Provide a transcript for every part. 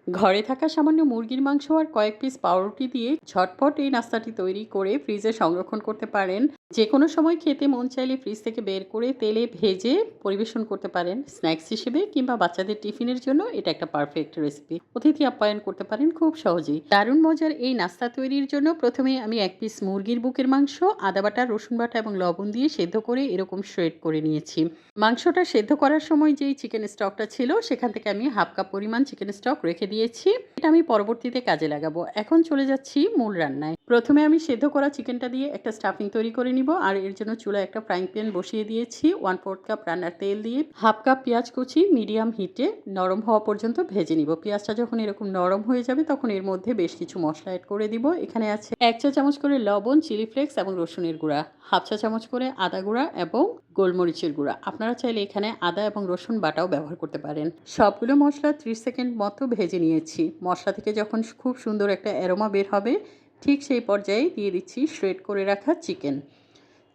ঘরে থাকা সামান্য মুরগির মাংস আর কয়েক পিস পাউরুটি দিয়ে ঝটপট এই নাস্তাটি তৈরি করে ফ্রিজে সংরক্ষণ করতে পারেন। যে কোনো সময় খেতে মন চাইলে ফ্রিজ থেকে বের করে তেলে ভেজে পরিবেশন করতে পারেন স্ন্যাক্স হিসেবে, কিংবা বাচ্চাদের টিফিনের জন্য এটা একটা পারফেক্ট রেসিপি। অতিথি আপ্যায়ন করতে পারেন খুব সহজেই। দারুণ মজার এই নাস্তা তৈরির জন্য প্রথমে আমি এক পিস মুরগির বুকের মাংস আদা বাটা, রসুন বাটা এবং লবণ দিয়ে সেদ্ধ করে এরকম শ্রেড করে নিয়েছি। মাংসটা সেদ্ধ করার সময় যেই চিকেন স্টকটা ছিল সেখান থেকে আমি হাফ কাপ পরিমাণ চিকেন স্টক রেখে দিয়েছি। এটা আমি পরবর্তীতে কাজে লাগাবো। এখন চলে যাচ্ছি মূল রান্নায়। প্রথমে আমি সেদ্ধ করা চিকেনটা দিয়ে একটা স্টাফিং তৈরি করে নিব, আর এর জন্য চুলায় একটা ফ্রাইং প্যান বসিয়ে দিয়েছি। 1/4 কাপ রান্নার তেল দিয়ে হাফ কাপ পেঁয়াজ কুচি মিডিয়াম হিটে নরম হওয়া পর্যন্ত ভেজে নিব। পেঁয়াজটা যখন এরকম নরম হয়ে যাবে তখন এর মধ্যে বেশ কিছু মশলা অ্যাড করে দিব। এখানে আছে 1 চা চামচ করে লবণ, চিলি ফ্লেক্স এবং রসুনের গুঁড়া, হাফ চা চামচ করে আদা গুঁড়া এবং গোলমরিচের গুঁড়া। আপনারা চাইলে এখানে আদা এবং রসুন বাটাও ব্যবহার করতে পারেন। সবগুলো মশলা 30 সেকেন্ড মতো ভেজে নিয়েছি। মশলা থেকে যখন খুব সুন্দর একটা অ্যারোমা বের হবে ঠিক সেই পর্যায়ে দিয়ে দিচ্ছি শ্রেড করে রাখা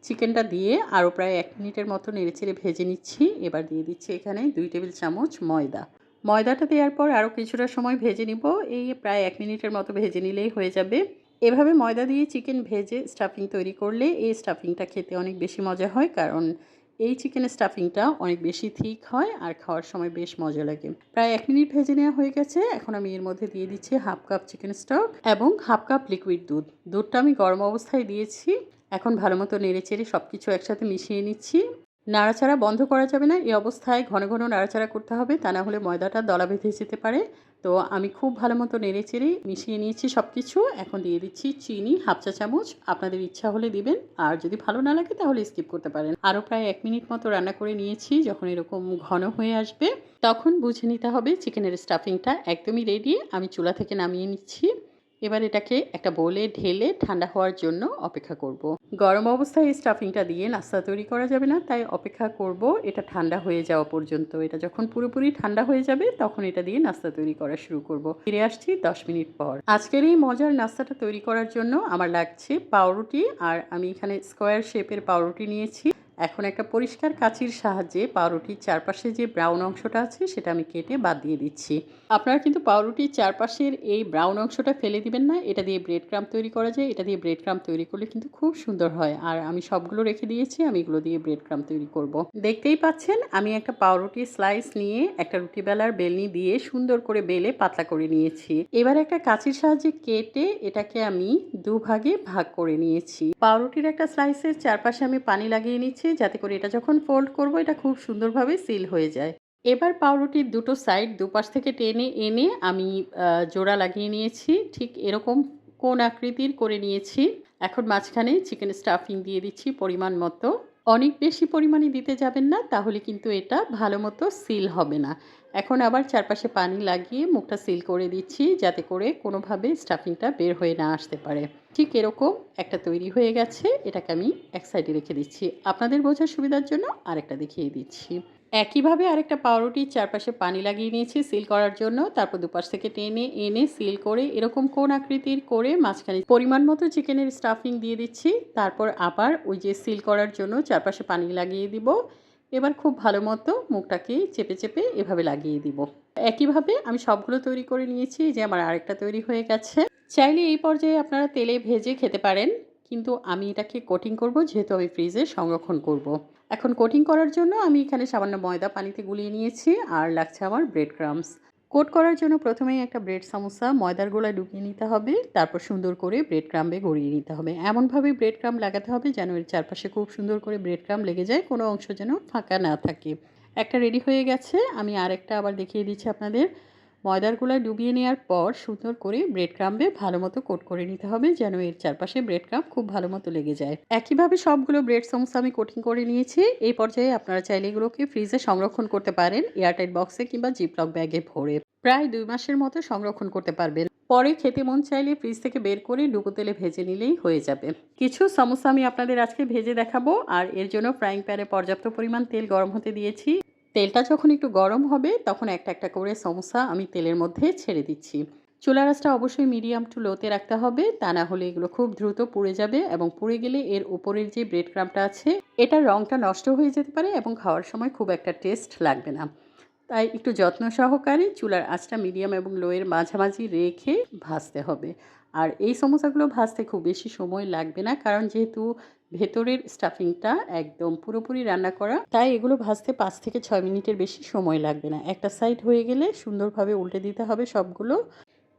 চিকেনটা দিয়ে আরও প্রায় 1 মিনিটের মতো নেড়েচেড়ে ভেজে নিচ্ছি। এবার দিয়ে দিচ্ছি এখানে 2 টেবিল চামচ ময়দাটা দেওয়ার পর আরও কিছুটা সময় ভেজে নিব। এই প্রায় 1 মিনিটের মতো ভেজে নিলেই হয়ে যাবে। এভাবে ময়দা দিয়ে চিকেন ভেজে স্টাফিং তৈরি করলে এই স্টাফিংটা খেতে অনেক বেশি মজা হয়, কারণ এই চিকেনের স্টাফিংটা অনেক বেশি থিক হয় আর খাওয়ার সময় বেশ মজা লাগে। প্রায় 1 মিনিট ভেজে নেওয়া হয়ে গেছে। এখন আমি এর মধ্যে দিয়ে দিচ্ছি হাফ কাপ চিকেন স্টক এবং হাফ কাপ লিকুইড দুধটা আমি গরম অবস্থায় দিয়েছি। এখন ভালো মতো নেড়েচেড়ে সব কিছু একসাথে মিশিয়ে নিচ্ছি। নাড়াচাড়া বন্ধ করা যাবে না, এই অবস্থায় ঘন ঘন নাড়াচাড়া করতে হবে, তা না হলে ময়দাটা দলা বেঁধে যেতে পারে। তো আমি খুব ভালো মতো নেড়েচেড়ে মিশিয়ে নিয়েছি সব কিছু। এখন দিয়ে দিচ্ছি চিনি হাফ চা চামচ, আপনাদের ইচ্ছা হলে দিবেন, আর যদি ভালো না লাগে তাহলে স্কিপ করতে পারেন। আরও প্রায় 1 মিনিট মতো রান্না করে নিয়েছি। যখন এরকম ঘন হয়ে আসবে তখন বুঝে নিতে হবে চিকেনের স্টাফিংটা একদমই রেডি। আমি চুলা থেকে নামিয়ে নিচ্ছি। এবার এটাকে একটা বোলে ঢেলে ঠান্ডা হওয়ার জন্য অপেক্ষা করব। গরম অবস্থায় এই স্টাফিংটা দিয়ে নাস্তা তৈরি করা যাবে না, তাই অপেক্ষা করব এটা ঠান্ডা হয়ে যাওয়া পর্যন্ত। এটা যখন পুরোপুরি ঠান্ডা হয়ে যাবে তখন এটা দিয়ে নাস্তা তৈরি করা শুরু করব। ফিরে আসছি 10 মিনিট পর। আজকের এই মজার নাস্তাটা তৈরি করার জন্য আমার লাগছে পাউরুটি, আর আমি এখানে স্কোয়ার শেপের পাউরুটি নিয়েছি। এখন একটা পরিষ্কার কাঁচির সাহায্যে পাউরুটির চারপাশে যে ব্রাউন অংশটা আছে সেটা আমি কেটে বাদ দিয়ে দিচ্ছি। আপনারা কিন্তু পাউরুটির চারপাশের এই ব্রাউন অংশটা ফেলে দিবেন না। এটা দিয়ে ব্রেড ক্রাম্ব তৈরি করা যায়। এটা দিয়ে ব্রেড ক্রাম্ব তৈরি করলে কিন্তু খুব সুন্দর হয়। আর আমি সবগুলো রেখে দিয়েছি, আমি এগুলো দিয়ে ব্রেড ক্রাম্ব তৈরি করব। দেখতেই পাচ্ছেন আমি একটা পাউরুটির স্লাইস নিয়ে একটা রুটি বেলার বেলনি দিয়ে সুন্দর করে বেলে পাতলা করে নিয়েছি। এবার একটা কাঁচির সাহায্যে কেটে এটাকে আমি দুভাগে ভাগ করে নিয়েছি। পাউরুটির একটা স্লাইসের চারপাশে আমি পানি লাগিয়ে নিচ্ছি, যাতে করে এটা যখন ফোল্ড করব এটা খুব সুন্দরভাবে সিল হয়ে যায়। এবার পাউরুটির দুটো সাইড দুপাশ থেকে টেনে এনে আমি জোড়া লাগিয়ে নিয়েছি। ঠিক এরকম কোণ আকৃতির করে নিয়েছি। এখন মাঝখানে চিকেন স্টাফিং দিয়ে দিচ্ছি পরিমাণ মতো। অনেক বেশি পরিমাণে দিতে যাবেন না, তাহলে কিন্তু এটা ভালো মতো সিল হবে না। এখন আবার চারপাশে পানি লাগিয়ে মুখটা সিল করে দিচ্ছি, যাতে করে কোনোভাবে স্টাফিংটা বের হয়ে না আসতে পারে। ঠিক এরকম একটা তৈরি হয়ে গেছে। এটাকে আমি এক সাইডে রেখে দিচ্ছি। আপনাদের বোঝার সুবিধার জন্য আরেকটা দেখিয়ে দিচ্ছি। একইভাবে আরেকটা পাউরুটির চারপাশে পানি লাগিয়ে নিয়েছি সিল করার জন্য। তারপর দুপাশ থেকে টেনে এনে সিল করে এরকম কোণ আকৃতির করে মাঝখানে পরিমাণ মতো চিকেনের স্টাফিং দিয়ে দিচ্ছি। তারপর আবার ওই যে সিল করার জন্য চারপাশে পানি লাগিয়ে দিব। এবার খুব ভালো মতো মুখটাকে চেপে চেপে এভাবে লাগিয়ে দিব। একইভাবে আমি সবগুলো তৈরি করে নিয়েছি। যে আমার আরেকটা তৈরি হয়ে গেছে। চাইলে এই পর্যায়ে আপনারা তেলে ভেজে খেতে পারেন, কিন্তু আমি এটাকে কোটিং করব, যেহেতু আমি ফ্রিজে সংরক্ষণ করব। এখন কোটিং করার জন্য আমি এখানে সামান্য ময়দা পানিতে গুলিয়ে নিয়েছি, আর লাগছে আমার ব্রেড ক্রাম্বস। কোট করার জন্য প্রথমেই একটা ব্রেড সামোসা ময়দার গোলায় ডুবিয়ে নিতে হবে, তারপর সুন্দর করে ব্রেড ক্রাম্বে গড়িয়ে নিতে হবে। এমনভাবে ব্রেড ক্রাম্ব লাগাতে হবে যেন এর চারপাশে খুব সুন্দর করে ব্রেড ক্রাম্ব লেগে যায়, কোনো অংশ যেন ফাঁকা না থাকে। একটা রেডি হয়ে গেছে। আমি আরেকটা আবার দেখিয়ে দিচ্ছি আপনাদের। ময়দার গোলায় ডুবিয়ে নেওয়ার পর সুন্দর করে ব্রেড ক্রাম্বে ভালো মতো কোট করে নিতে হবে, যেন এর চারপাশে ব্রেড ক্রাম্ব খুব ভালো মতো লেগে যায়। একইভাবে সবগুলো ব্রেড সমোসা আমি কোটিং করে নিয়েছি। এই পর্যায়ে আপনারা চাইলে এগুলোকে ফ্রিজে সংরক্ষণ করতে পারেন, এয়ারটাইট বক্সে কিংবা জিপলক ব্যাগে ভরে। প্রায় 2 মাসের মতো সংরক্ষণ করতে পারবেন। পরে খেতে মন চাইলে ফ্রিজ থেকে বের করে ডুবো তেলে ভেজে নিলেই হয়ে যাবে। কিছু সমোসা আমি আপনাদের আজকে ভেজে দেখাবো, আর এর জন্য ফ্রাইং প্যানে পর্যাপ্ত পরিমাণ তেল গরম হতে দিয়েছি। তেলটা যখন একটু গরম হবে তখন একটা একটা করে সমোসা আমি তেলের মধ্যে ছেড়ে দিচ্ছি। চুলার আঁচটা অবশ্যই মিডিয়াম টু লোতে রাখতে হবে, তা না হলে এগুলো খুব দ্রুত পুড়ে যাবে, এবং পুড়ে গেলে এর উপরের যে ব্রেড ক্রাম্বটা আছে এটার রঙটা নষ্ট হয়ে যেতে পারে এবং খাওয়ার সময় খুব একটা টেস্ট লাগবে না। তাই একটু যত্ন সহকারে চুলার আঁচটা মিডিয়াম এবং লো এর মাঝামাঝি রেখে ভাজতে হবে। আর এই সমোসাগুলো ভাজতে খুব বেশি সময় লাগবে না, কারণ যেহেতু ভেতরের স্টাফিংটা একদম পুরোপুরি রান্না করা, তাই এগুলো ভাজতে 5 থেকে 6 মিনিটের বেশি সময় লাগবে না। একটা সাইড হয়ে গেলে সুন্দরভাবে উল্টে দিতে হবে সবগুলো।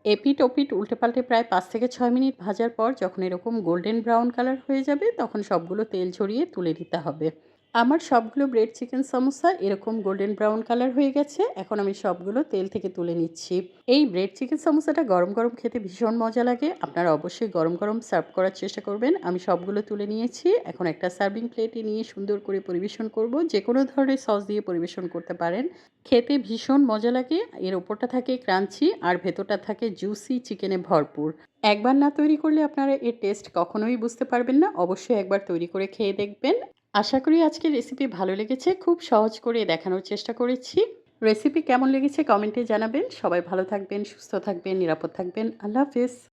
এপিঠ ওপিঠ উল্টে-পাল্টে প্রায় ৫ থেকে ৬ মিনিট ভাজার পর যখন এরকম গোল্ডেন ব্রাউন কালার হয়ে যাবে, তখন সবগুলো তেল ঝরিয়ে তুলে দিতে হবে। আমার সবগুলো ব্রেড চিকেন সমোসা এরকম গোল্ডেন ব্রাউন কালার হয়ে গেছে। এখন আমি সবগুলো তেল থেকে তুলে নিচ্ছি। এই ব্রেড চিকেন সমোসাটা গরম, গরম খেতে ভীষণ মজা লাগে। আপনারা অবশ্যই গরম, গরম সার্ভ করার চেষ্টা করবেন। আমি সবগুলো তুলে নিয়েছি। এখন একটা সার্ভিং প্লেটে নিয়ে সুন্দর করে পরিবেশন করব। যেকোনো ধরনের সস দিয়ে পরিবেশন করতে পারেন। খেতে ভীষণ মজা লাগে। এর ওপরটা থাকে ক্রাঞ্চি আর ভেতরটা থাকে জুসি চিকেনে ভরপুর। একবার না তৈরি করলে আপনারা এর টেস্ট কখনোই বুঝতে পারবেন না। অবশ্যই একবার তৈরি করে খেয়ে দেখবেন। আশা করি আজকের রেসিপি ভালো লেগেছে। খুব সহজ করে দেখানোর চেষ্টা করেছি। রেসিপি কেমন লেগেছে কমেন্টে জানাবেন। সবাই ভালো থাকবেন, সুস্থ থাকবেন, নিরাপদ থাকবেন। আল্লাহ হাফেজ।